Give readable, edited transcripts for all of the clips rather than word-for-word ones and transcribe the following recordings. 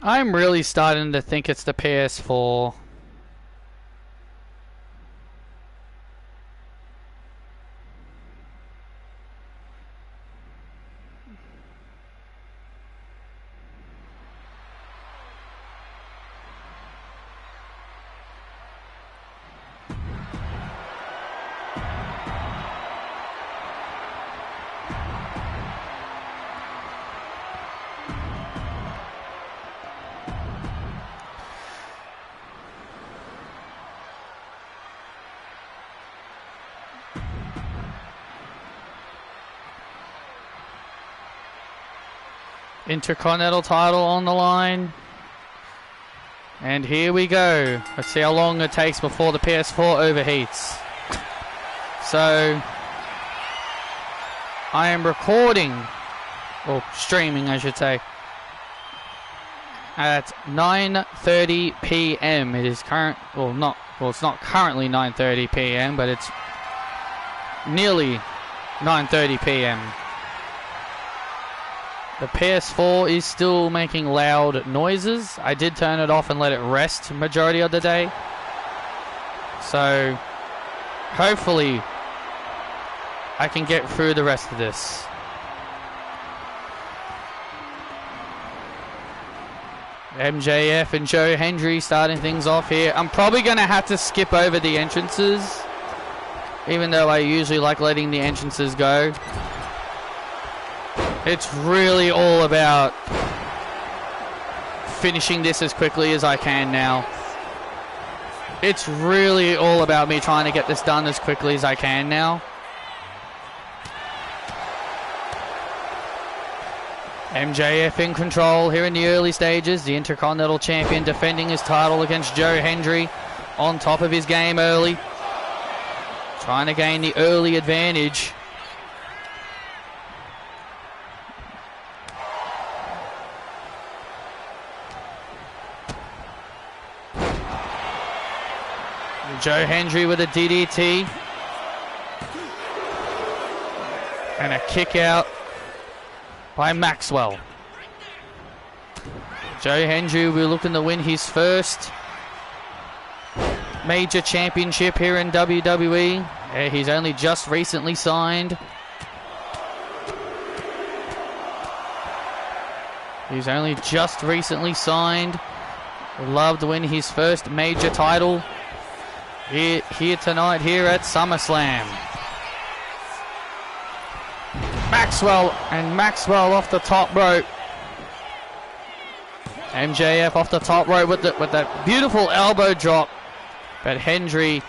I'm really starting to think it's the PS4. Intercontinental title on the line. And here we go. Let's see how long it takes before the PS4 overheats. So, I am recording, or streaming I should say, at 9:30 p.m. It is it's not currently 9:30 p.m., but it's nearly 9:30 p.m. The PS4 is still making loud noises. I did turn it off and let it rest majority of the day. So, hopefully, I can get through the rest of this. MJF and Joe Hendry starting things off here. I'm probably going to have to skip over the entrances, even though I usually like letting the entrances go. It's really all about finishing this as quickly as I can now. It's really all about me trying to get this done as quickly as I can now. MJF in control here in the early stages. The Intercontinental Champion defending his title against Joe Hendry, on top of his game early. Trying to gain the early advantage. Joe Hendry with a DDT. And a kick out by Maxwell. Joe Hendry will be looking to win his first major championship here in WWE. He's only just recently signed. Would love to win his first major title here tonight here at Summerslam. Maxwell off the top rope. MJF off the top rope with that beautiful elbow drop, but Hendry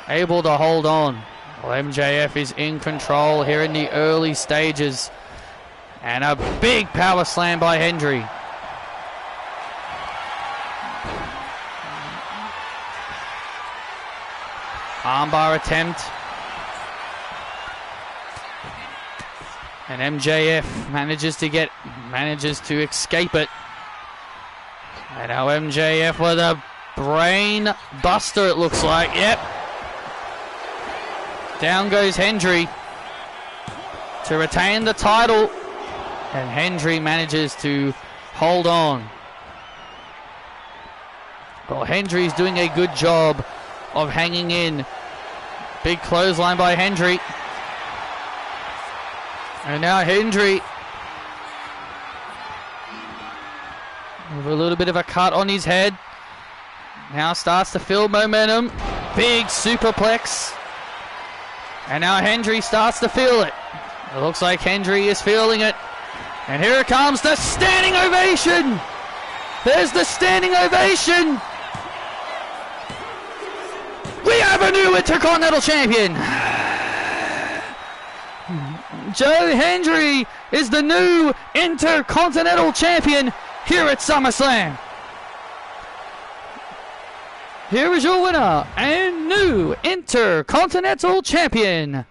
able to hold on. Well, MJF is in control here in the early stages, and a big power slam by Hendry. Armbar attempt. And MJF manages to escape it. And now MJF with a brain buster, it looks like. Yep. Down goes Hendry to retain the title. And Hendry manages to hold on. Well, Hendry's doing a good job of hanging in. Big clothesline by Hendry. And now Hendry with a little bit of a cut on his head. Now starts to feel momentum. Big superplex. And now Hendry starts to feel it. It looks like Hendry is feeling it. And here it comes, the standing ovation. There's the standing ovation. We have a new Intercontinental Champion. Joe Hendry is the new Intercontinental Champion here at SummerSlam. Here is your winner and new Intercontinental Champion,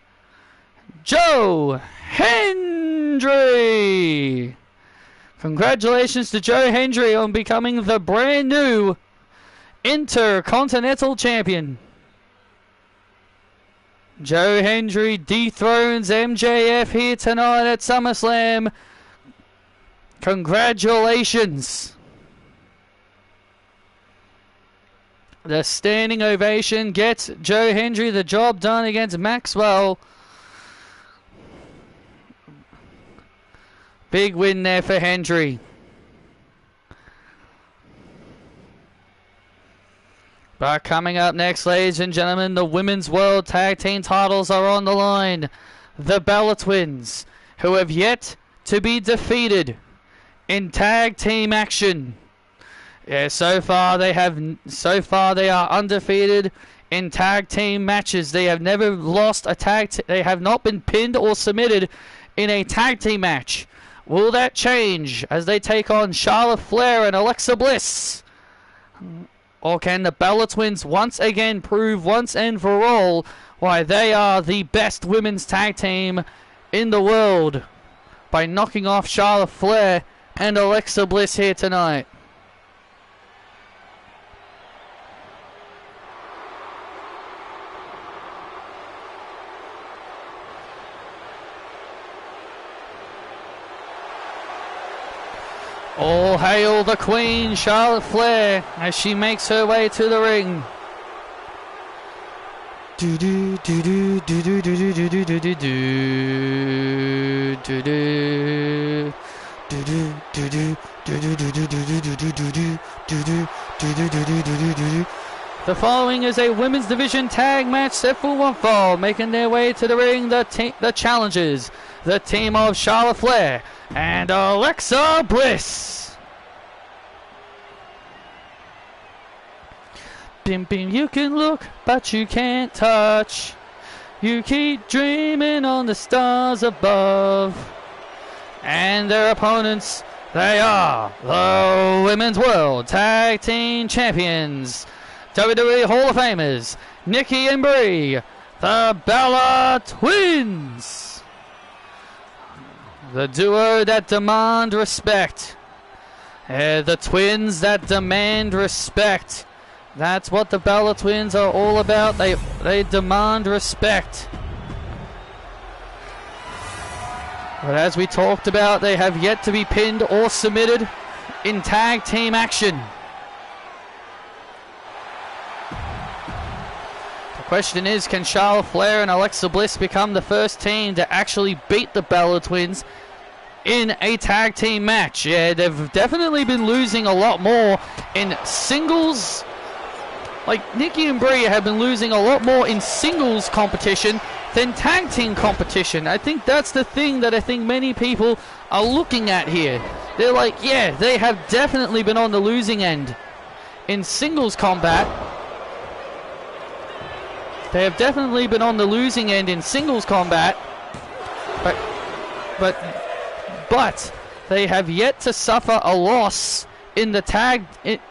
Joe Hendry. Congratulations to Joe Hendry on becoming the brand new Intercontinental Champion. Joe Hendry dethrones MJF here tonight at SummerSlam. Congratulations. The standing ovation gets Joe Hendry the job done against Maxwell. Big win there for Hendry. But coming up next, ladies and gentlemen, the Women's World Tag Team titles are on the line. The Bella Twins, who have yet to be defeated in tag team action. Yeah, so far they are undefeated in tag team matches. They have never lost a they have not been pinned or submitted in a tag team match. Will that change as they take on Charlotte Flair and Alexa Bliss? Or can the Bella Twins once again prove once and for all why they are the best women's tag team in the world by knocking off Charlotte Flair and Alexa Bliss here tonight? All hail the Queen, Charlotte Flair, as she makes her way to the ring. The following is a women's division tag match set for one fall. Making their way to the ring, the challengers, the team of Charlotte Flair and Alexa Bliss. Bim bim, you can look, but you can't touch. You keep dreaming on the stars above. And their opponents, they are the Women's World Tag Team Champions, WWE Hall of Famers, Nikki and Brie, the Bella Twins. The duo that demand respect. The twins that demand respect. That's what the Bella Twins are all about. They demand respect. But as we talked about, they have yet to be pinned or submitted in tag team action. The question is, can Charlotte Flair and Alexa Bliss become the first team to actually beat the Bella Twins in a tag team match? Yeah, they've definitely been losing a lot more in singles. Like, Nikki and Brie have been losing a lot more in singles competition than tag team competition. I think that's the thing that I think many people are looking at here. They're like, yeah, they have definitely been on the losing end in singles combat. They have definitely been on the losing end in singles combat, but they have yet to suffer a loss in the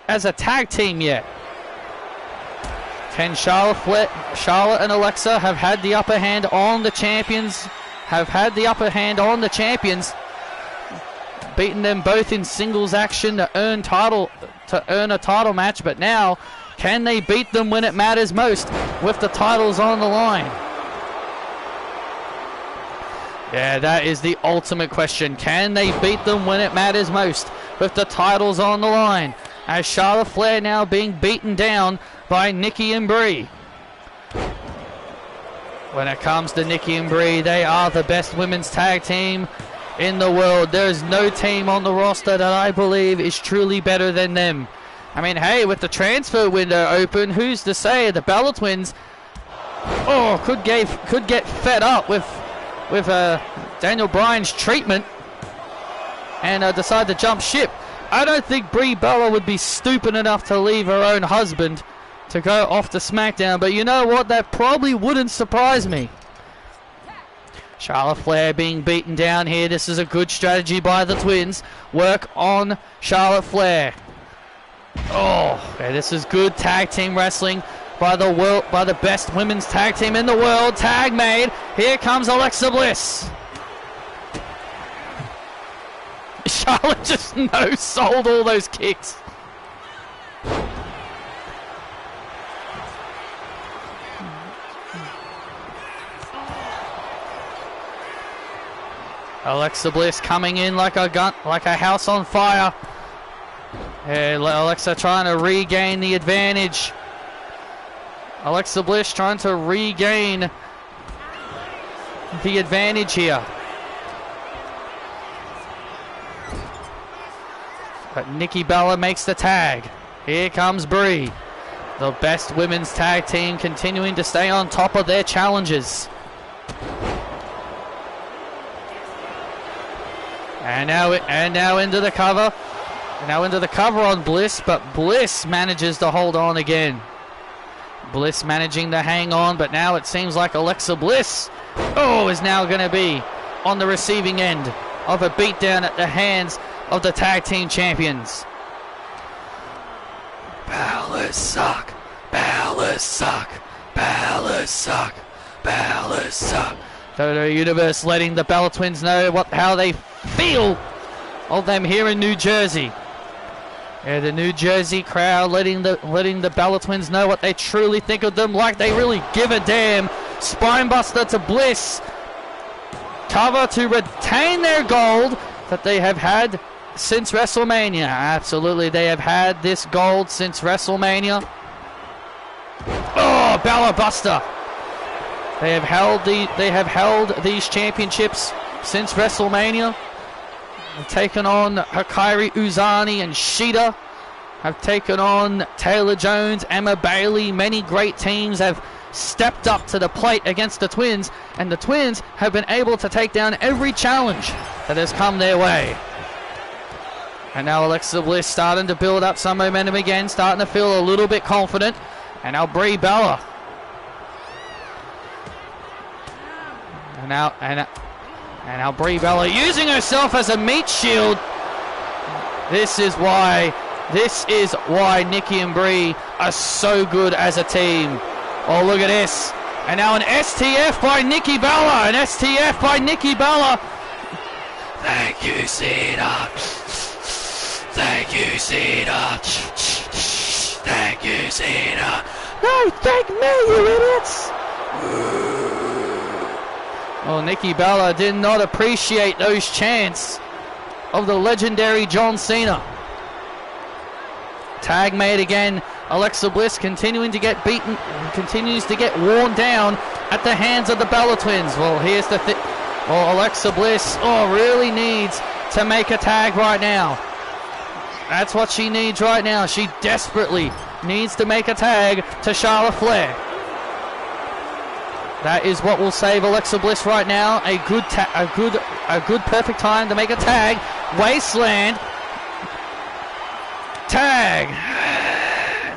as a tag team yet. Can Charlotte and Alexa have had the upper hand on the champions? Beaten them both in singles action to earn a title match, but now can they beat them when it matters most with the titles on the line? Yeah, that is the ultimate question. Can they beat them when it matters most with the titles on the line? As Charlotte Flair now being beaten down by Nikki and Brie. When it comes to Nikki and Brie, they are the best women's tag team in the world. There is no team on the roster that I believe is truly better than them. I mean, hey, with the transfer window open, who's to say the Bella Twins could get fed up with Daniel Bryan's treatment and decide to jump ship. I don't think Brie Bella would be stupid enough to leave her own husband to go off to SmackDown, but you know what? That probably wouldn't surprise me. Charlotte Flair being beaten down here. This is a good strategy by the Twins. Work on Charlotte Flair. Oh, yeah, this is good tag team wrestling by the best women's tag team in the world. Tag made. Here comes Alexa Bliss. Charlotte just no-sold all those kicks. Alexa Bliss coming in like a house on fire. Yeah, Alexa trying to regain the advantage Alexa Bliss trying to regain the advantage here. But Nikki Bella makes the tag. Here comes Brie. The best women's tag team continuing to stay on top of their challenges. And now into the cover. Now into the cover on Bliss, but Bliss manages to hold on again. Bliss managing to hang on, but now it seems like Alexa Bliss is now going to be on the receiving end of a beatdown at the hands of the tag team champions. Ballas suck. Ballas suck. Ballas suck. Ballas suck. WWE Universe letting the Bella Twins know how they feel of them here in New Jersey. Yeah, the New Jersey crowd letting the Bella Twins know what they truly think of them, like they really give a damn. Spinebuster to Bliss. Cover to retain their gold that they have had since WrestleMania. Absolutely, they have had this gold since WrestleMania. Oh, Bella Buster. They have held these championships since WrestleMania. Have taken on Hikaru Uzani and Shida. Have taken on Taylor Jones, Emma Bailey. Many great teams have stepped up to the plate against the Twins, and the Twins have been able to take down every challenge that has come their way. And now Alexa Bliss starting to build up some momentum again, starting to feel a little bit confident. And now Brie Bella. And now Brie Bella using herself as a meat shield. This is why Nikki and Brie are so good as a team. Oh, look at this. And now an STF by Nikki Bella. An STF by Nikki Bella. Thank you, Cena. Thank you, Cena. Thank you, Cena. No, thank me, you idiots. Well, Nikki Bella did not appreciate those chants of the legendary John Cena. Tag made again. Alexa Bliss continuing to get beaten, continues to get worn down at the hands of the Bella Twins. Well, here's the thing. Well, Alexa Bliss really needs to make a tag right now. That's what she needs right now. She desperately needs to make a tag to Charlotte Flair. That is what will save Alexa Bliss right now. A good perfect time to make a tag. Wasteland. Tag.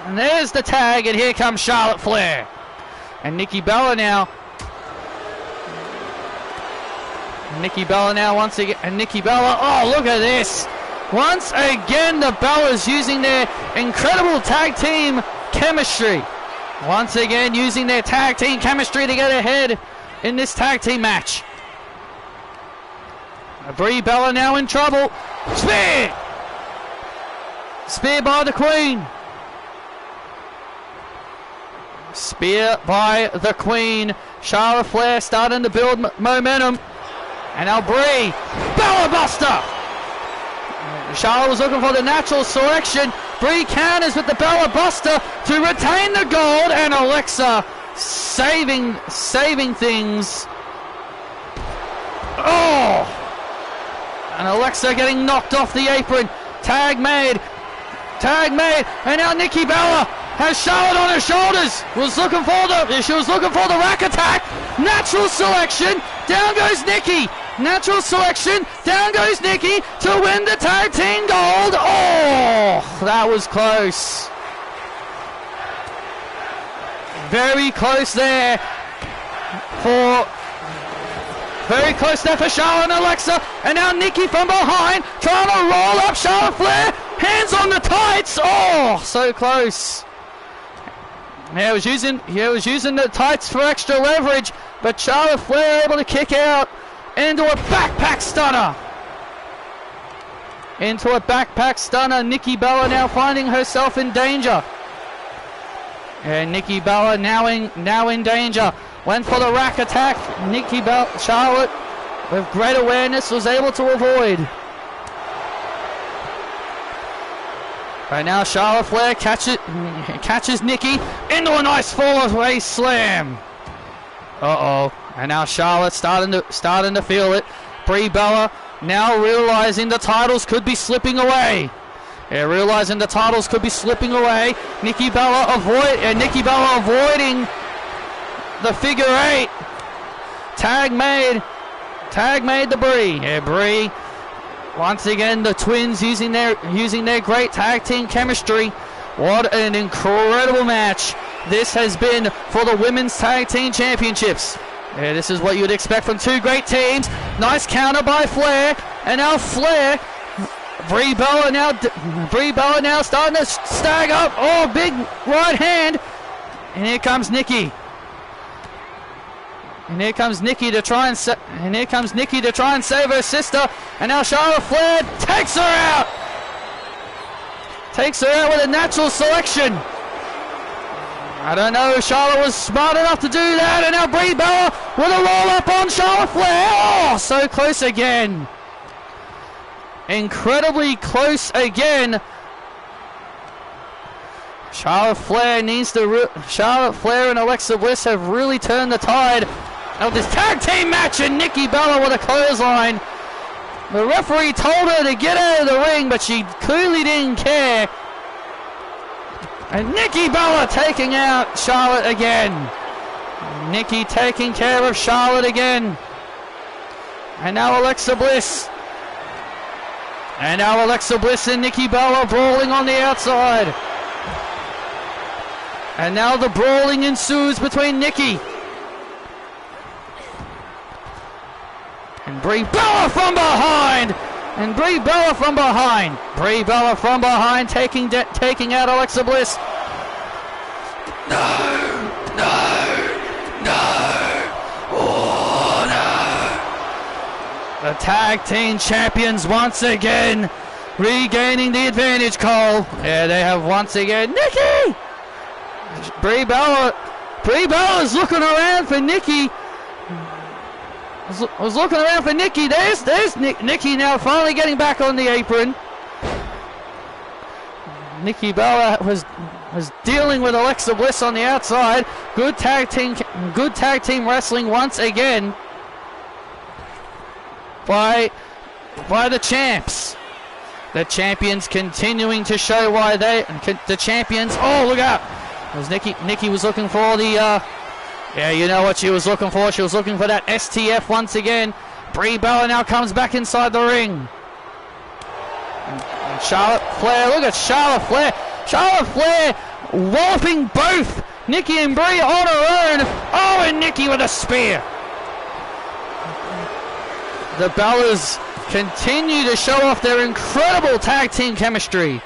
And there's the tag, and here comes Charlotte Flair. And Nikki Bella now. Nikki Bella now once again. And Nikki Bella, oh, look at this. Once again, the Bellas using their incredible tag team chemistry. Once again, using their tag team chemistry to get ahead in this tag team match. Brie Bella now in trouble. Spear! Spear by the Queen. Spear by the Queen. Charlotte Flair starting to build momentum. And now Brie. Bella Buster! Charlotte was looking for the natural selection. Brie counters with the Bella Buster to retain the gold, and Alexa saving things. Oh! And Alexa getting knocked off the apron. Tag made, and now Nikki Bella has Charlotte on her shoulders. She was looking for the rack attack. Natural selection. Down goes Nikki. Natural selection. Down goes Nikki to win the tag team gold. Oh, that was close. Very close there for Charlotte and Alexa. And now Nikki from behind trying to roll up Charlotte Flair. Hands on the tights. Oh, so close. Yeah, he was using the tights for extra leverage, but Charlotte Flair able to kick out into a backpack stunner. Nikki Bella now finding herself in danger. And Nikki Bella now in danger. Went for the rack attack. Charlotte, with great awareness, was able to avoid. Right now, Charlotte Flair catches Nikki into a nice fall-away slam. Uh-oh. And now Charlotte starting to feel it. Brie Bella now realizing the titles could be slipping away. Yeah, realizing the titles could be slipping away. Nikki Bella avoiding the figure 8. Tag made to Brie. Yeah, Brie. Once again, the twins using their great tag team chemistry. What an incredible match this has been for the Women's Tag Team Championships. Yeah, this is what you'd expect from two great teams. Nice counter by Flair, and now Flair. Brie Bella now starting to stag up. Oh, big right hand, and here comes Nikki. And here comes Nikki to try and save her sister. And now Charlotte Flair takes her out. Takes her out with a natural selection. I don't know if Charlotte was smart enough to do that. And now Brie Bella with a roll up on Charlotte Flair. Oh, so close again. Incredibly close again. Charlotte Flair and Alexa Bliss have really turned the tide of this tag team match, and Nikki Bella with a clothesline. The referee told her to get out of the ring, but she clearly didn't care. And Nikki Bella taking out Charlotte again. Nikki taking care of Charlotte again. And now Alexa Bliss. And Nikki Bella brawling on the outside. And now the brawling ensues between Nikki and Brie Bella from behind. Brie Bella from behind taking out Alexa Bliss. No. Oh, no. The tag team champions once again regaining the advantage, Cole. Yeah, they have once again. Nikki! Brie Bella's looking around for Nikki. Was looking around for Nikki. There's Nikki now finally getting back on the apron. Nikki Bella was dealing with Alexa Bliss on the outside. Good tag team wrestling once again by the champs. The champions continuing to show why the champions. Oh, look out! It was Nikki was looking for the. Yeah, you know what she was looking for. She was looking for that STF once again. Brie Bella now comes back inside the ring. And Charlotte Flair, look at Charlotte Flair. Charlotte Flair walloping both Nikki and Brie on her own. Oh, and Nikki with a spear. The Bellas continue to show off their incredible tag team chemistry.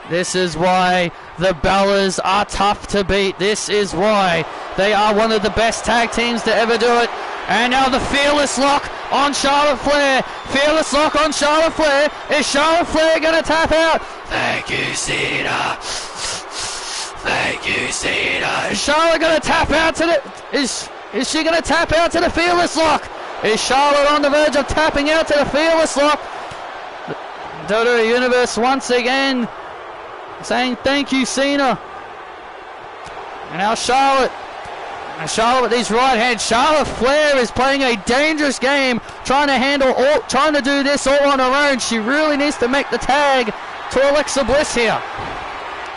This is why the Bellas are tough to beat. This is why they are one of the best tag teams to ever do it. And now the Fearless Lock on Charlotte Flair. Fearless Lock on Charlotte Flair. Is Charlotte Flair going to tap out? Thank you, Cena. Thank you, Cena. Is Charlotte going to tap out to the... Is she going to tap out to the Fearless Lock? Is Charlotte on the verge of tapping out to the Fearless Lock? WWE Universe once again saying thank you, Cena. And now Charlotte with these right hands. Charlotte Flair is playing a dangerous game, trying to do this all on her own. She really needs to make the tag to Alexa Bliss here.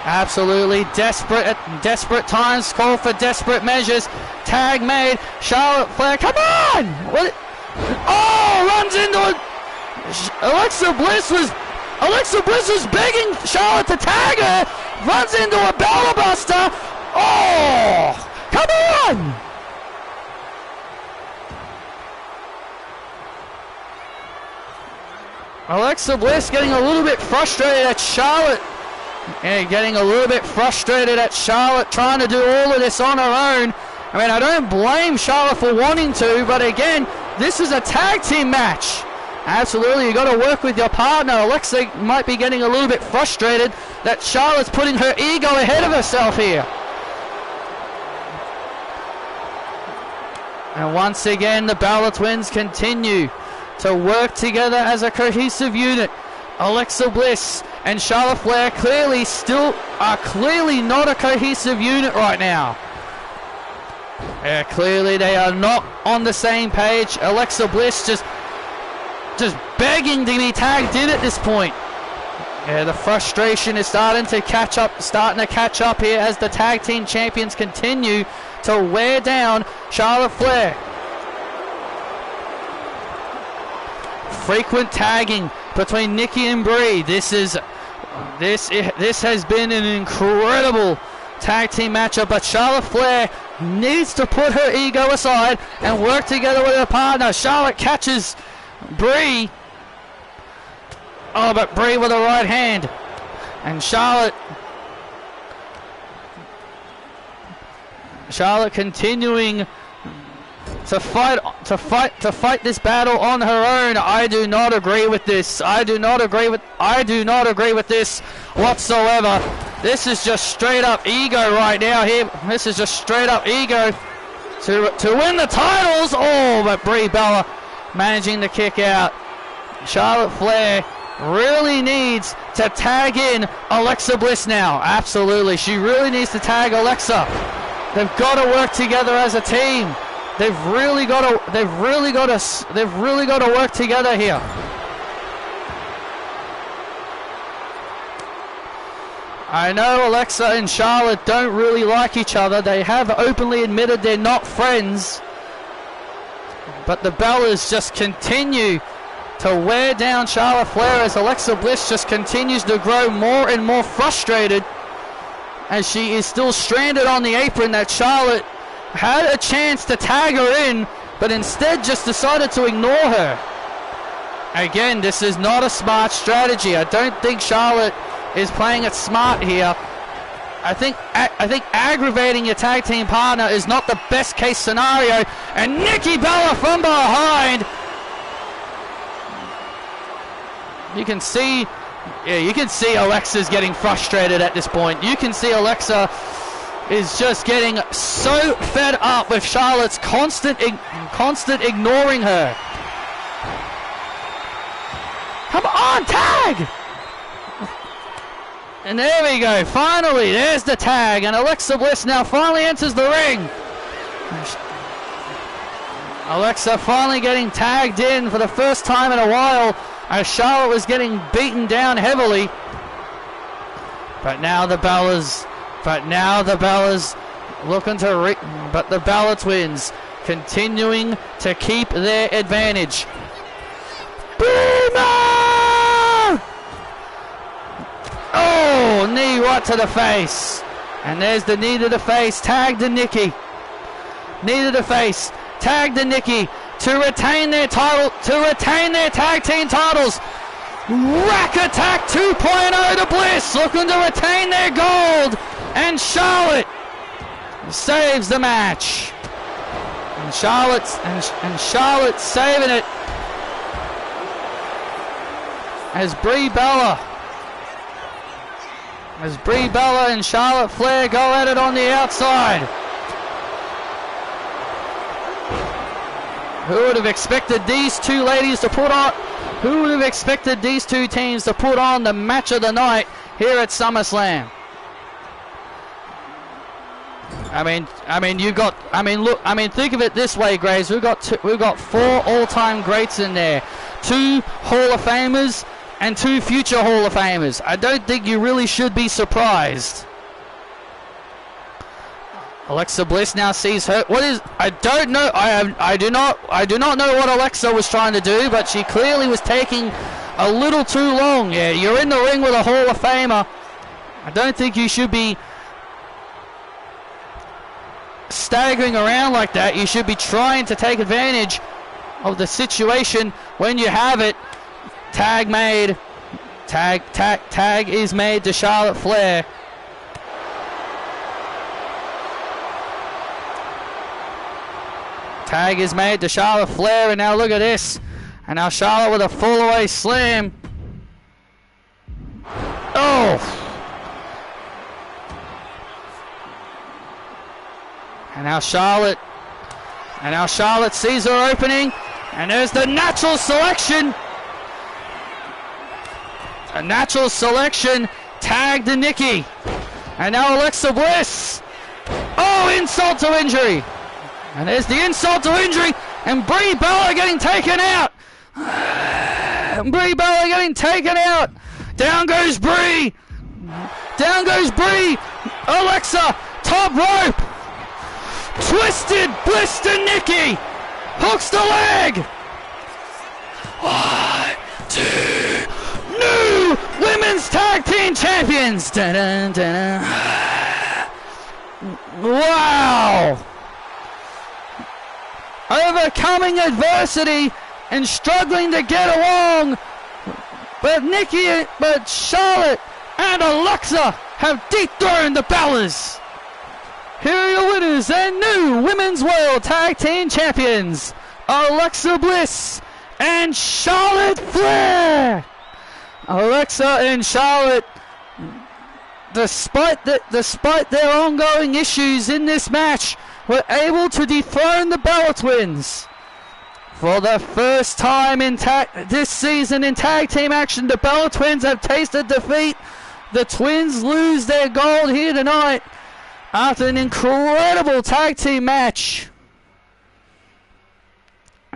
Absolutely desperate times call for desperate measures. Tag made. Charlotte Flair, come on! Runs into it. Alexa Bliss was begging Charlotte to tag her. Runs into a Bella Buster. Oh! Come on! Alexa Bliss getting a little bit frustrated at Charlotte. And getting a little bit frustrated at Charlotte trying to do all of this on her own. I mean, I don't blame Charlotte for wanting to, but again, this is a tag team match. Absolutely, you got to work with your partner. Alexa might be getting a little bit frustrated that Charlotte's putting her ego ahead of herself here. And once again, the Bella Twins continue to work together as a cohesive unit. Alexa Bliss and Charlotte Flair clearly not a cohesive unit right now. Yeah, clearly they are not on the same page. Alexa Bliss just begging to be tagged in at this point. Yeah, the frustration is starting to catch up here as the tag team champions continue to wear down Charlotte Flair. Frequent tagging between Nikki and Brie. This has been an incredible tag team matchup, but Charlotte Flair needs to put her ego aside and work together with her partner. Charlotte catches Brie. Oh, but Brie with a right hand, and Charlotte continuing to fight this battle on her own. I do not agree with this. I do not agree with this whatsoever. This is just straight up ego right now here. This is just straight up ego to win the titles. Oh, but Brie Bella managing to kick out. Charlotte Flair really needs to tag in Alexa Bliss now. Absolutely, she really needs to tag Alexa. They've got to work together as a team. They've really got to work together here. I know Alexa and Charlotte don't really like each other. They have openly admitted they're not friends. But the Bellas just continue to wear down Charlotte Flair as Alexa Bliss just continues to grow more and more frustrated as she is still stranded on the apron that Charlotte had a chance to tag her in, but instead just decided to ignore her. Again, this is not a smart strategy. I don't think Charlotte is playing it smart here. I think aggravating your tag team partner is not the best case scenario. And Nikki Bella from behind. You can see Alexa's getting frustrated at this point. You can see Alexa is just getting so fed up with Charlotte's constant ignoring her. Come on, tag! And there we go. Finally, there's the tag, and Alexa Bliss now finally enters the ring. Alexa finally getting tagged in for the first time in a while, as Charlotte was getting beaten down heavily. But now the Bellas looking to but the Bella Twins continuing to keep their advantage. Boomer! Oh, knee right to the face. And there's the knee to the face. Tag to Nikki. Knee to the face. Tag to Nikki to retain their title, to retain their tag team titles. Rack Attack 2.0 to Bliss, looking to retain their gold. And Charlotte saves the match. And Charlotte's saving it as Brie Bella and Charlotte Flair go at it on the outside. Who would have expected these two ladies to put on? Who would have expected these two teams to put on the match of the night here at SummerSlam? Think of it this way, Graves. We've got 4 all-time greats in there, 2 Hall of Famers and 2 future Hall of Famers. I don't think you really should be surprised. Alexa Bliss now sees her. What is? I don't know. I do not know what Alexa was trying to do, but she clearly was taking a little too long. Yeah, you're in the ring with a Hall of Famer. I don't think you should be staggering around like that. You should be trying to take advantage of the situation when you have it. Tag made. Tag is made to Charlotte Flair. Tag is made to Charlotte Flair, and now look at this. And now Charlotte with a full away slam. Oh! And now Charlotte sees her opening, and there's the natural selection. A natural selection tagged to Nikki. And now Alexa Bliss. Oh, insult to injury. And there's the insult to injury. And Brie Bella getting taken out. Brie Bella getting taken out. Down goes Brie. Down goes Brie. Alexa, top rope. Twisted Bliss to Nikki. Hooks the leg. 1, 2. New Women's Tag Team Champions. Dun, dun, dun. Wow. Overcoming adversity and struggling to get along. But Charlotte and Alexa have dethroned the Bellas. Here are your winners and new Women's World Tag Team Champions, Alexa Bliss and Charlotte Flair. Alexa and Charlotte, despite their ongoing issues in this match, were able to dethrone the Bella Twins. For the first time this season in tag team action, the Bella Twins have tasted defeat. The Twins lose their gold here tonight after an incredible tag team match.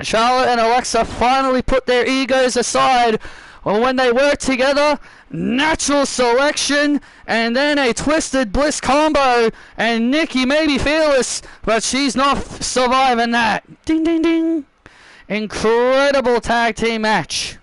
Charlotte and Alexa finally put their egos aside. When they work together, natural selection, and then a Twisted Bliss combo, and Nikki may be fearless, but she's not surviving that. Ding, ding, ding. Incredible tag team match.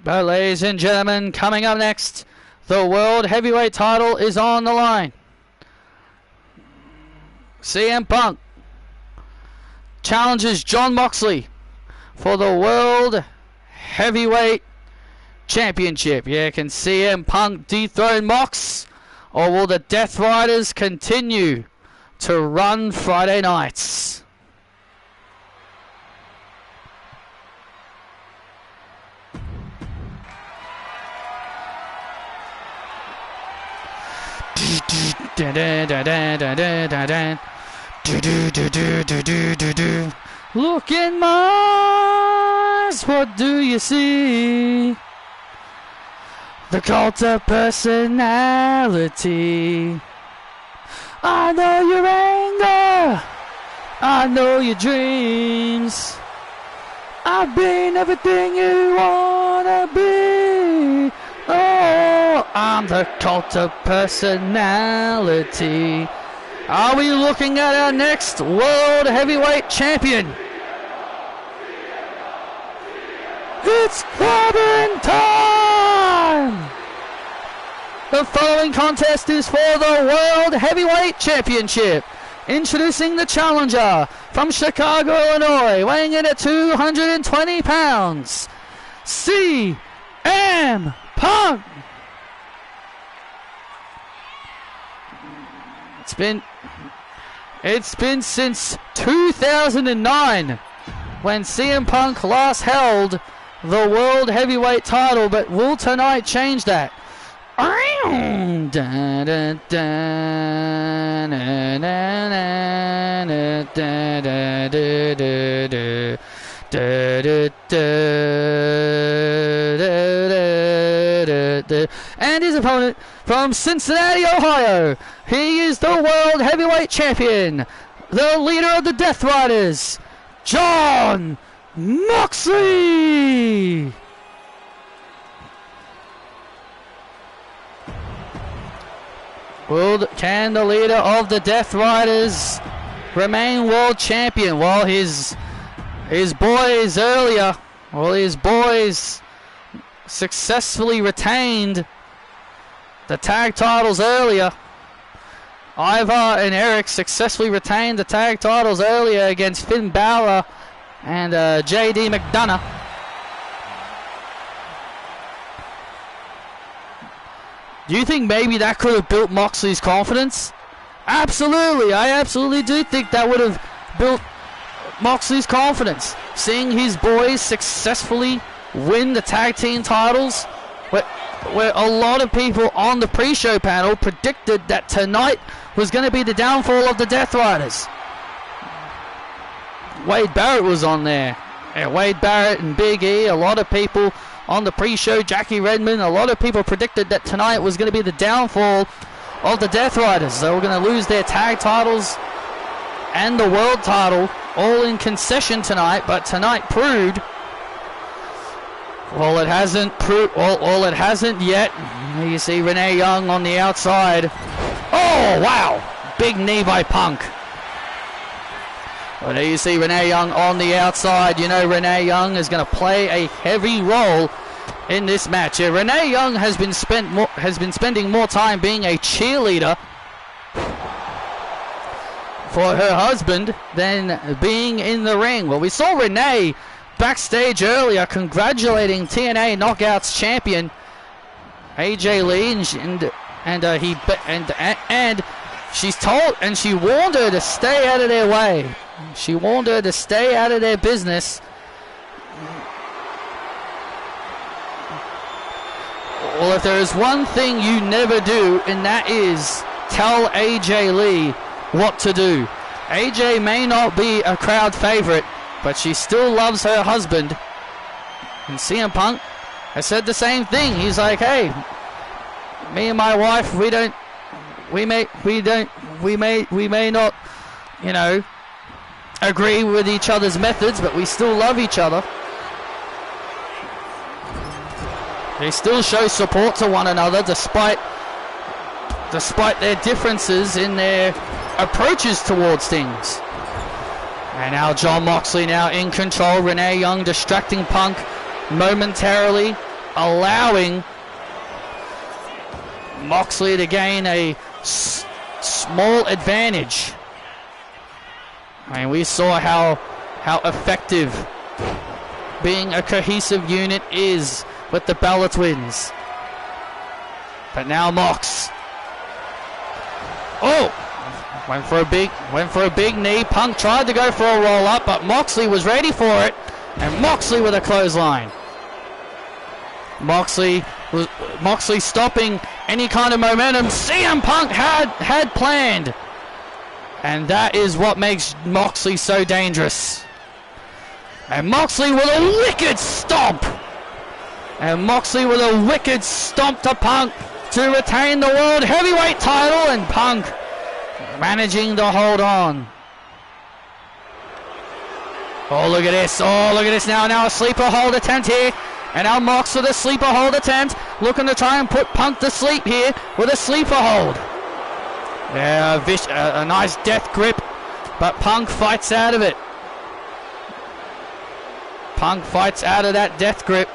But ladies and gentlemen, coming up next, the World Heavyweight title is on the line. CM Punk challenges Jon Moxley for the World Heavyweight Championship. Yeah, can CM Punk dethrone Mox, or will the Death Riders continue to run Friday nights? Look in my eyes, what do you see? The cult of personality. I know your anger, I know your dreams. I've been everything you wanna be. Oh, I'm the cult of personality. Are we looking at our next World Heavyweight Champion? It's grabbing time! The following contest is for the World Heavyweight Championship. Introducing the challenger from Chicago, Illinois, weighing in at 220 pounds, CM Punk. It's been since 2009 when CM Punk last held the World Heavyweight title, but will tonight change that? And his opponent from Cincinnati, Ohio, he is the World Heavyweight Champion, the leader of the Death Riders, Jon Moxley. Can the leader of the Death Riders remain world champion while his boys successfully retained the tag titles earlier? Ivar and Eric successfully retained the tag titles earlier against Finn Balor and JD McDonough. Do you think maybe that could have built Moxley's confidence? Absolutely. I absolutely do think that would have built Moxley's confidence. Seeing his boys successfully win the tag team titles, where a lot of people on the pre-show panel predicted that tonight was going to be the downfall of the Death Riders. Wade Barrett was on there. Yeah, Wade Barrett and Big E, a lot of people on the pre-show, Jackie Redmond, a lot of people predicted that tonight was going to be the downfall of the Death Riders. They were going to lose their tag titles and the world title all in concession tonight, but tonight proved, well, it hasn't proved, well, it hasn't yet. You see Renee Young on the outside. Oh, wow! Big knee by Punk. Well, there you see Renee Young on the outside. You know Renee Young is going to play a heavy role in this match. Yeah, Renee Young has been spending more time being a cheerleader for her husband than being in the ring. Well, we saw Renee backstage earlier congratulating TNA Knockouts champion AJ Lee, and she's told, and she warned her to stay out of their way. She warned her to stay out of their business. Well, if there is one thing you never do, and that is tell AJ Lee what to do. AJ may not be a crowd favorite, but she still loves her husband. And CM Punk has said the same thing. He's like, hey, me and my wife, we may not, you know, agree with each other's methods, but we still love each other. They still show support to one another despite their differences in their approaches towards things. And now Jon Moxley now in control. Renee Young distracting Punk momentarily, allowing Moxley to gain a small advantage. I mean, we saw how effective being a cohesive unit is with the Bella Twins. But now Mox. Oh! Went for a big knee. Punk tried to go for a roll up, but Moxley was ready for it. And Moxley with a clothesline. Moxley stopping any kind of momentum CM Punk had planned. And that is what makes Moxley so dangerous. And Moxley with a wicked stomp. And Moxley with a wicked stomp to Punk to retain the World Heavyweight title. And Punk managing to hold on. Oh, look at this. Oh, look at this now. Now a sleeper hold attempt here. And now Mox with a sleeper hold attempt. Looking to try and put Punk to sleep here with a sleeper hold. Yeah, a nice death grip, but Punk fights out of it. Punk fights out of that death grip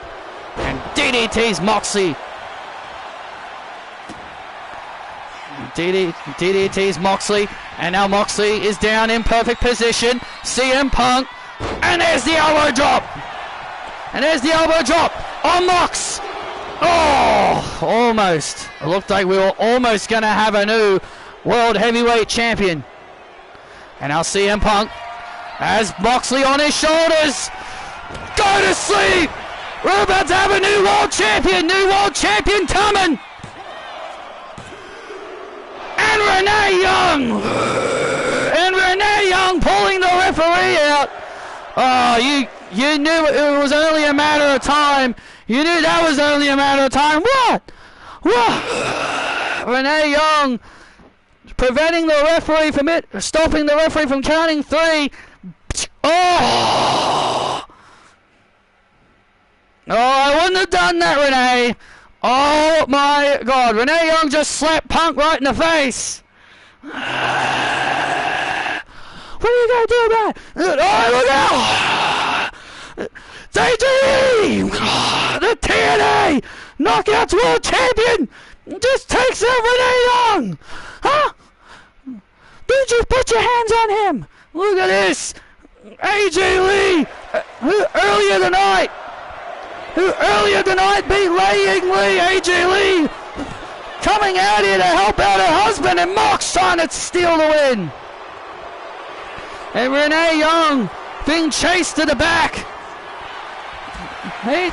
and DDTs Moxley. DDTs Moxley, and now Moxley is down in perfect position. CM Punk, and there's the elbow drop. And there's the elbow drop on Mox. Oh, almost. It looked like we were almost going to have a new World Heavyweight Champion. And now CM Punk has Moxley on his shoulders. Go to sleep. We're about to have a new World Champion coming. And Renee Young pulling the referee out. Oh, you knew it was only a matter of time. You knew that was only a matter of time. What? Renee Young preventing the referee from stopping the referee from counting 3. Oh, I wouldn't have done that, Renee. Oh my God, Renee Young just slapped Punk right in the face. What are you gonna do about it? Oh, look out! DDT! The TNA Knockouts World Champion just takes out Renee Young. Huh? Did you put your hands on him? Look at this. AJ Lee, who earlier tonight beat Laying Lee. AJ Lee coming out here to help out her husband, and Mox trying to steal the win. And Renee Young being chased to the back. Hey.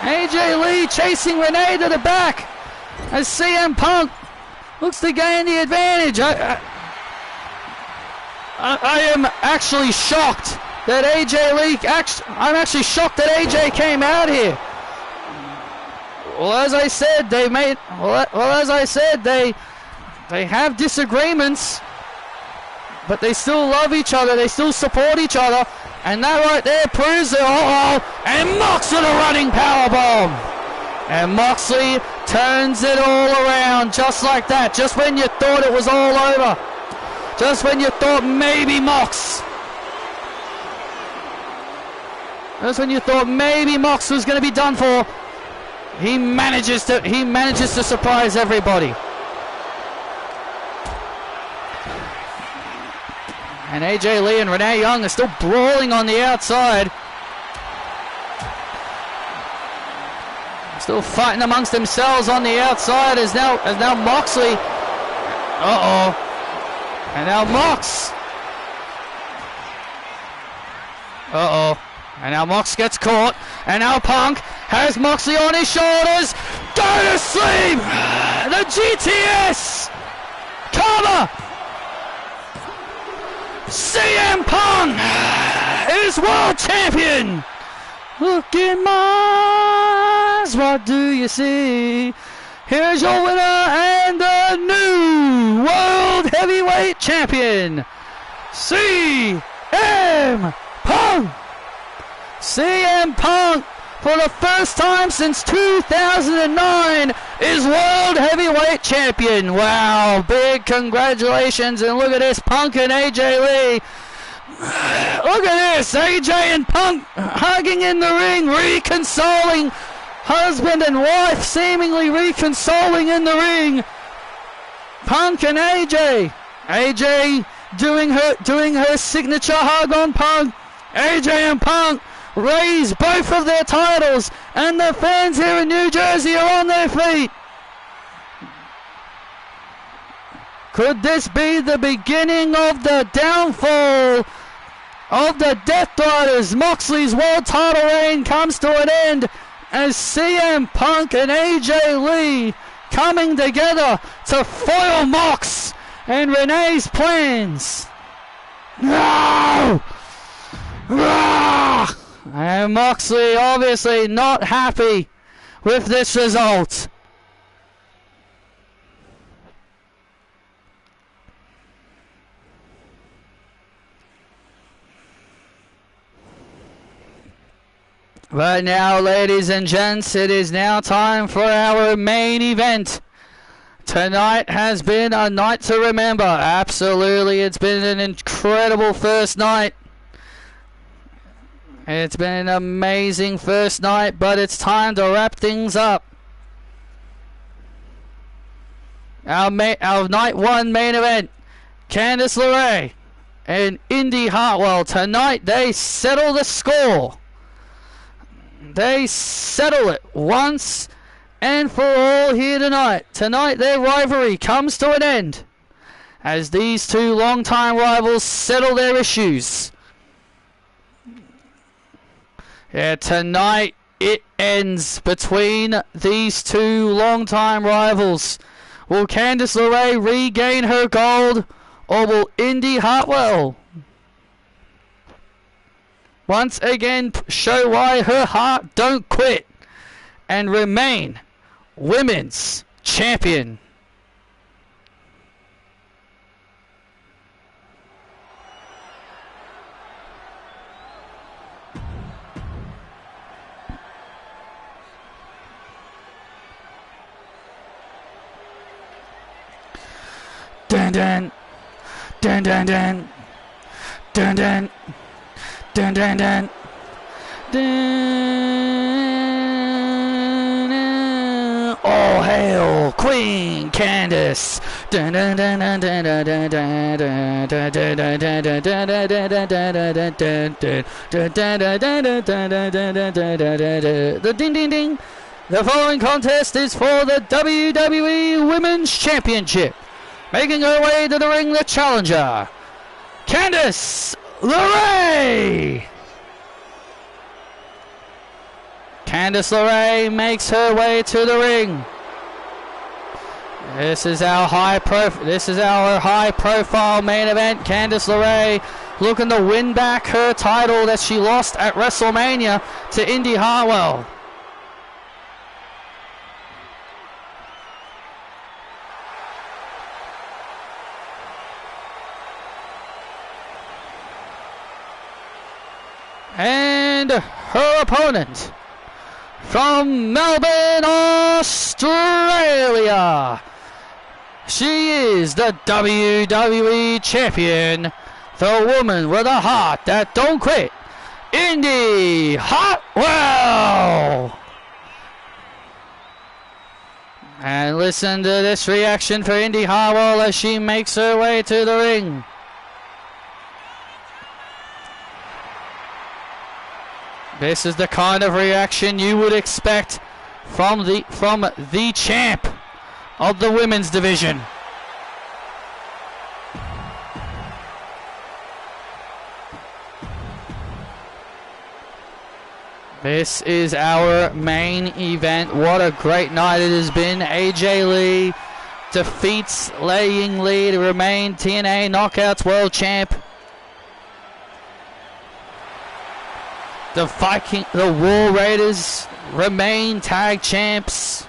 AJ Lee chasing Renee to the back as CM Punk looks to gain the advantage. I am actually shocked that AJ Lee, I'm actually shocked that AJ came out here. Well, as I said, they have disagreements, but they still love each other, they still support each other, and that right there proves it. And Mox with a running powerbomb. And Moxley turns it all around just like that, just when you thought it was all over. Just when you thought maybe Mox. Just when you thought maybe Mox was going to be done for, he manages to surprise everybody. And AJ Lee and Renee Young are still brawling on the outside. Still fighting amongst themselves on the outside as now Moxley. And now Mox. And now Mox gets caught. And now Punk has Moxley on his shoulders. Go to sleep! The GTS! Cover! CM Punk is world champion! Look in my eyes, what do you see? Here's your winner and the new World Heavyweight Champion, CM Punk! CM Punk, for the first time since 2009, is World Heavyweight Champion. Wow, big congratulations, and look at this, Punk and AJ Lee. Look at this, AJ and Punk hugging in the ring, reconsoling, husband and wife seemingly reconsoling in the ring. Punk and AJ. AJ doing her signature hug on Punk. AJ and Punk raise both of their titles, and the fans here in New Jersey are on their feet. Could this be the beginning of the downfall of the Death Riders? Moxley's world title reign comes to an end as CM Punk and AJ Lee coming together to foil Mox and Renee's plans. No! And Moxley obviously not happy with this result. But now, ladies and gents, it is now time for our main event. Tonight has been a night to remember. Absolutely, it's been an incredible first night. It's been an amazing first night, but it's time to wrap things up. Our night one main event, Candice LeRae and Indy Hartwell. Tonight they settle the score. They settle it once and for all here tonight. Tonight their rivalry comes to an end as these two longtime rivals settle their issues. Yeah, tonight it ends between these two longtime rivals. Will Candice LeRae regain her gold, or will Indy Hartwell once again show why her heart don't quit and remain women's champion? Dun dun dun dun dun dun dun dun dun dun dun. All hail Queen Candice. Dun dun dun dun dun dun dun dun dun dun dun dun dun dun dun dun dun dun. The ding ding ding. The following contest is for the WWE Women's Championship. Making her way to the ring, the challenger, Candice LeRae. Candice LeRae makes her way to the ring. This is our high profile main event. Candice LeRae looking to win back her title that she lost at WrestleMania to Indy Hartwell. And her opponent from Melbourne, Australia. She is the WWE Champion, the woman with a heart that don't quit, Indy Hartwell. And listen to this reaction for Indy Hartwell as she makes her way to the ring. This is the kind of reaction you would expect from the champ of the women's division. This is our main event. What a great night it has been. AJ Lee defeats Laying Lee to remain TNA Knockouts World Champ. The War Raiders remain tag champs.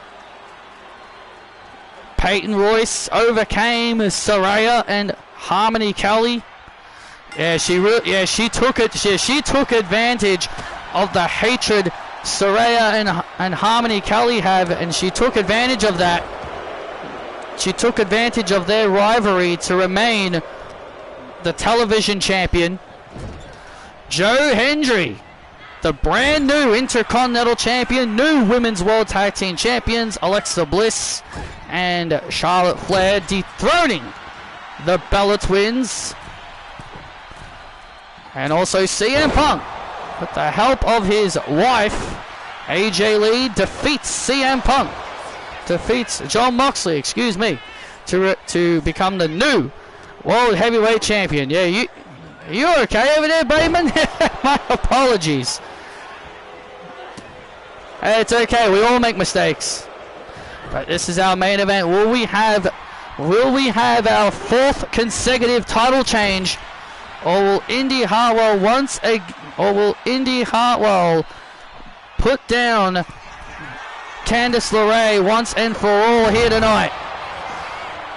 Peyton Royce overcame Saraya and Harmony Kelly. She took advantage of the hatred Saraya and Harmony Kelly have, and she took advantage of that. She took advantage of their rivalry to remain the television champion. Joe Hendry, the brand new Intercontinental Champion, new Women's World Tag Team Champions, Alexa Bliss and Charlotte Flair, dethroning the Bella Twins. And also CM Punk, with the help of his wife, AJ Lee, defeats CM Punk. Defeats John Moxley, to become the new World Heavyweight Champion. Yeah, you okay over there, Bayman? My apologies. Hey, it's okay. We all make mistakes. But this is our main event. Will we have our fourth consecutive title change, or will Indy Hartwell put down Candice LeRae once and for all here tonight?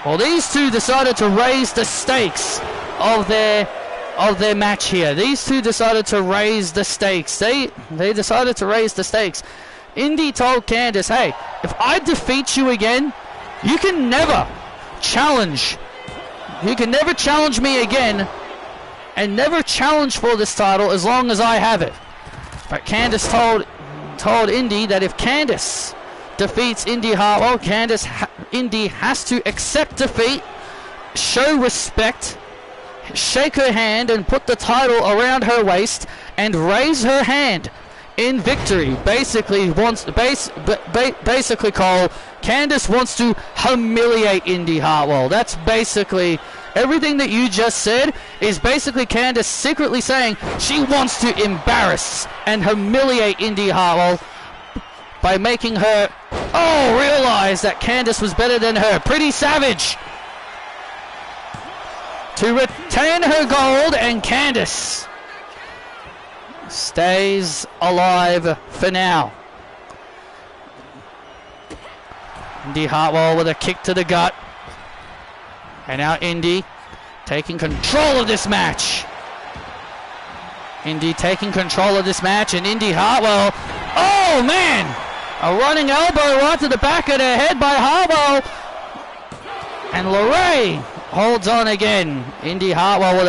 Well, these two decided to raise the stakes of their match here. These two decided to raise the stakes. They decided to raise the stakes. Indy told Candice, hey, if I defeat you again, you can never challenge me again, and never challenge for this title as long as I have it. But Candice told Indy that if Candice defeats Indy Hartwell, Indy has to accept defeat, show respect, shake her hand and put the title around her waist and raise her hand in victory. Basically, Cole, Candice wants to humiliate Indy Hartwell. That's basically everything that you just said, is basically Candice secretly saying she wants to embarrass and humiliate Indy Hartwell by making her realize that Candice was better than her. Pretty savage. To retain her gold, and Candice stays alive for now. Indy Hartwell with a kick to the gut. And now Indy taking control of this match. Indy taking control of this match, and Indy Hartwell, oh man! A running elbow right to the back of the head by Hartwell. And LeRae holds on again. Indy Hartwell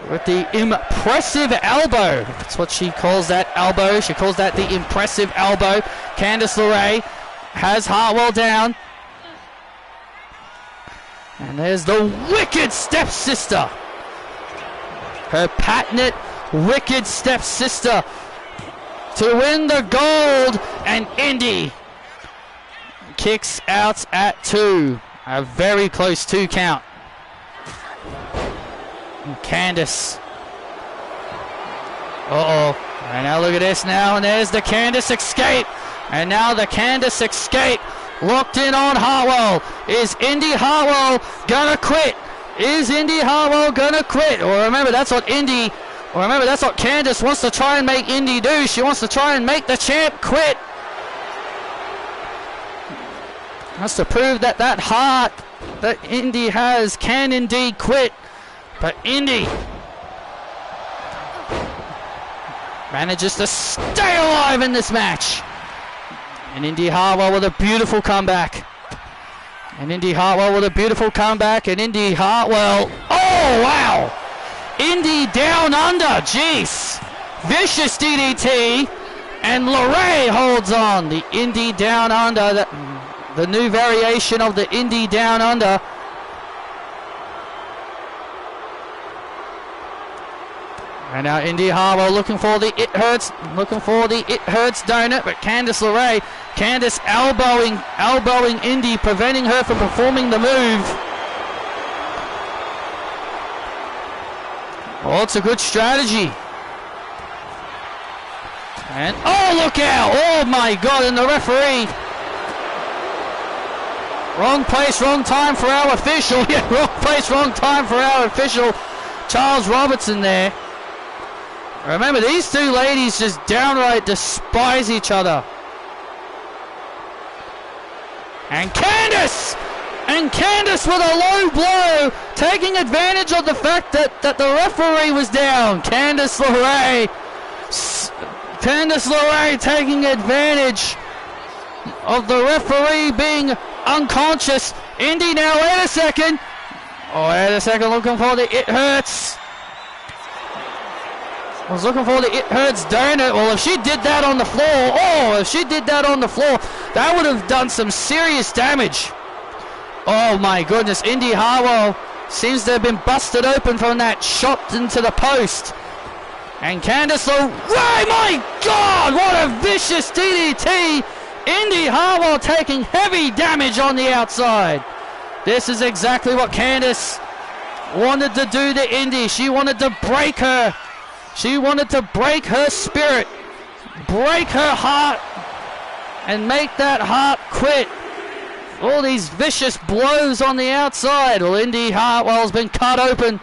with the impressive elbow. That's what she calls that elbow. She calls that the impressive elbow. Candice LeRae has Hartwell down. And there's the wicked stepsister. Her patented wicked stepsister to win the gold, and Indy kicks out at 2. A very close 2 count. And Candice. And now look at this now, and there's the Candice escape. And now the Candice escape locked in on Hartwell. Is Indy Hartwell gonna quit? Is Indy Hartwell gonna quit? Or remember, that's what Candice wants to try and make Indy do. She wants to try and make the champ quit. Wants to prove that that heart that Indy has can indeed quit. But Indy manages to stay alive in this match. And Indy Hartwell with a beautiful comeback. And Indy Hartwell, oh wow! Indy down under, jeez. Vicious DDT, and LeRae holds on. The Indy down under, the new variation of the Indy down under. And now Indy Hartwell looking for the It Hurts donut, but Candice LeRae, Candice elbowing Indy, preventing her from performing the move. Oh, it's a good strategy. And oh, look out! Oh my God! And the referee. Wrong place, wrong time for our official. Yeah, wrong place, wrong time for our official, Charles Robertson there. Remember, these two ladies just downright despise each other. And Candice with a low blow, taking advantage of the fact that the referee was down. Candice LeRae taking advantage of the referee being unconscious. Indy now, wait a second, looking for the It Hurts. I was looking for the It Hurts donut. Well, if she did that on the floor, that would have done some serious damage. Oh my goodness, Indy Hartwell seems to have been busted open from that shot into the post. And Candice LeRae, my God, what a vicious DDT. Indy Hartwell taking heavy damage on the outside. This is exactly what Candice wanted to do to Indy. She wanted to break her. She wanted to break her spirit, break her heart, and make that heart quit. All these vicious blows on the outside. Well, Indy Hartwell's been cut open.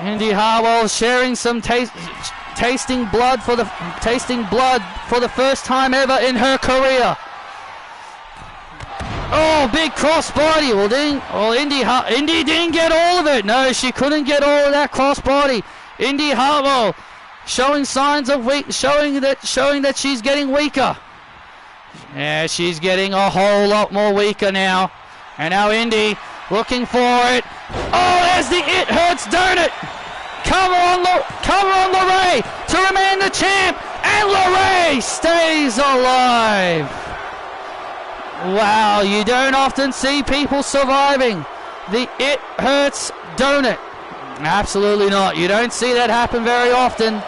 Indy Hartwell sharing some tasting blood for the first time ever in her career. Oh, big crossbody. Well, Indy didn't get all of it. No, she couldn't get all of that crossbody. Indy Hartwell showing signs of showing that she's getting weaker. Yeah, she's getting a whole lot more weaker now. And now Indy looking for it. Oh, there's the It Hurts donut. Cover on LeRae to remain the champ, and LeRae stays alive. Wow, you don't often see people surviving the It Hurts donut. Absolutely not. You don't see that happen very often.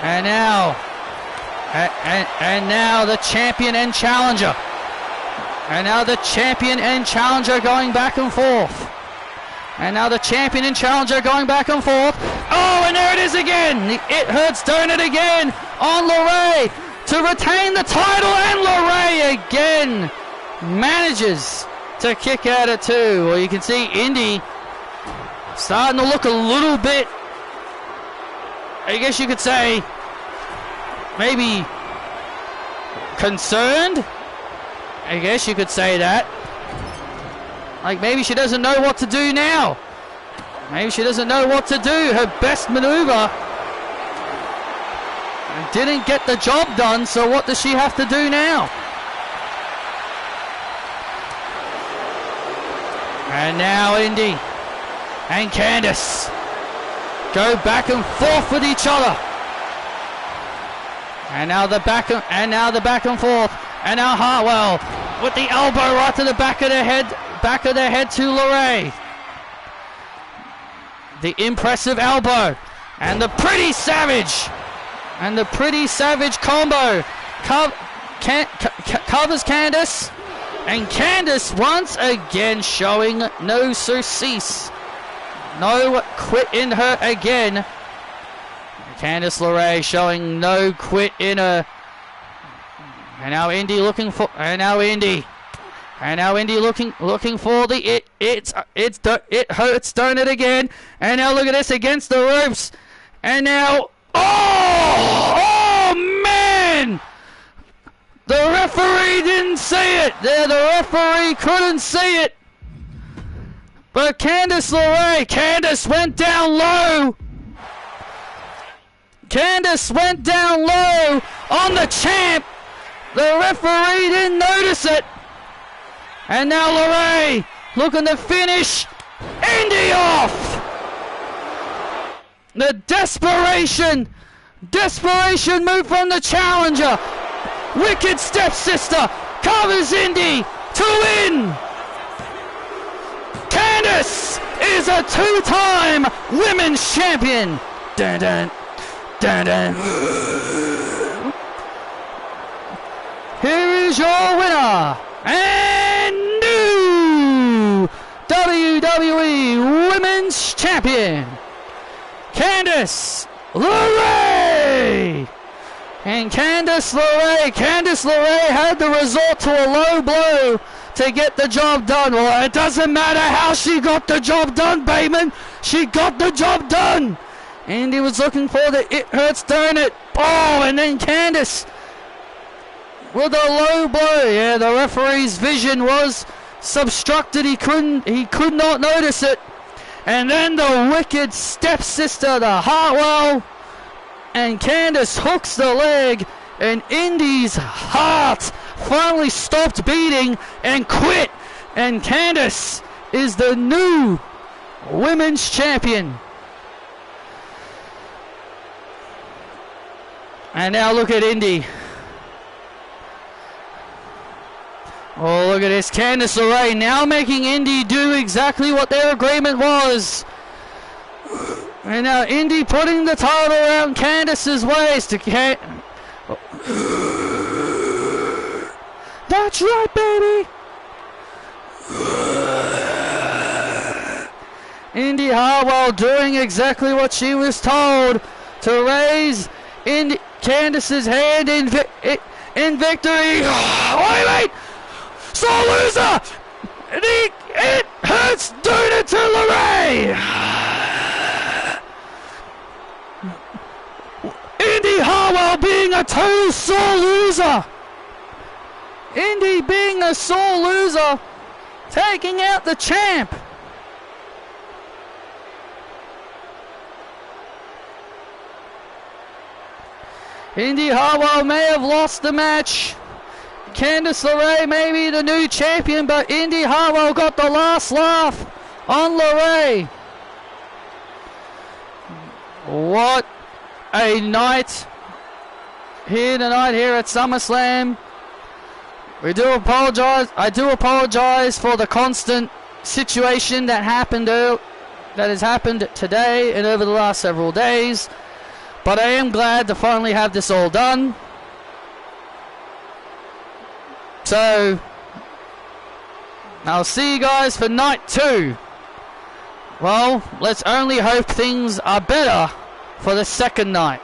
And now the champion and challenger. And now the champion and challenger going back and forth. And now the champion and challenger going back and forth. Oh, and there it is again. The It Hurts donut again on LeRae to retain the title, and LeRae again manages to kick out at 2. Well, you can see Indy starting to look a little bit, I guess you could say, maybe concerned. I guess you could say that. Like maybe she doesn't know what to do now. Maybe she doesn't know what to do. Her best maneuver didn't get the job done, so what does she have to do now? And now Indy and Candice go back and forth with each other. And now the back and forth. And now Hartwell with the elbow right to the back of the head to LeRae. The impressive elbow. And the Pretty Savage. And the Pretty Savage combo covers Candice. And Candice once again showing no surcease. No quit in her again. Candice LeRae showing no quit in her. And now Indy looking for. And now Indy looking for the it hurts, don't it again? And now look at this against the ropes. And now oh man! The referee didn't see it. The referee couldn't see it. But Candice went down low. Candice went down low on the champ. The referee didn't notice it. And now LeRae looking to finish Indy off. The desperation move from the challenger. Wicked stepsister covers Indy to win. Candice is a two-time women's champion. Dun, dun, dun, dun. Here is your winner and new WWE Women's Champion, Candice LeRae. And Candice LeRae had to resort to a low blow to get the job done. Well, it doesn't matter how she got the job done, Bateman. She got the job done. And he was looking for the it hurts, don't it? Oh, and then Candice with a low blow. Yeah, the referee's vision was obstructed. He could not notice it. And then the wicked stepsister, the Hartwell. And Candice hooks the leg, and Indy's heart finally stopped beating and quit. And Candice is the new women's champion. And now look at Indy. Oh, look at this. Candice LeRae now making Indy do exactly what their agreement was. And now Indy putting the title around Candice's waist. That's right, baby. Indy Hartwell doing exactly what she was told to raise Candice's hand in victory. Wait! Sore loser! It hurts doing it to LeRae. Indy Hartwell being a total sore loser. Indy being a sore loser, taking out the champ. Indy Hartwell may have lost the match. Candice LeRae may be the new champion, but Indy Hartwell got the last laugh on LeRae. What a night here tonight here at SummerSlam. I do apologize for the constant situation that has happened today and over the last several days, but I am glad to finally have this all done. So I'll see you guys for night 2. Well, let's only hope things are better for the second night.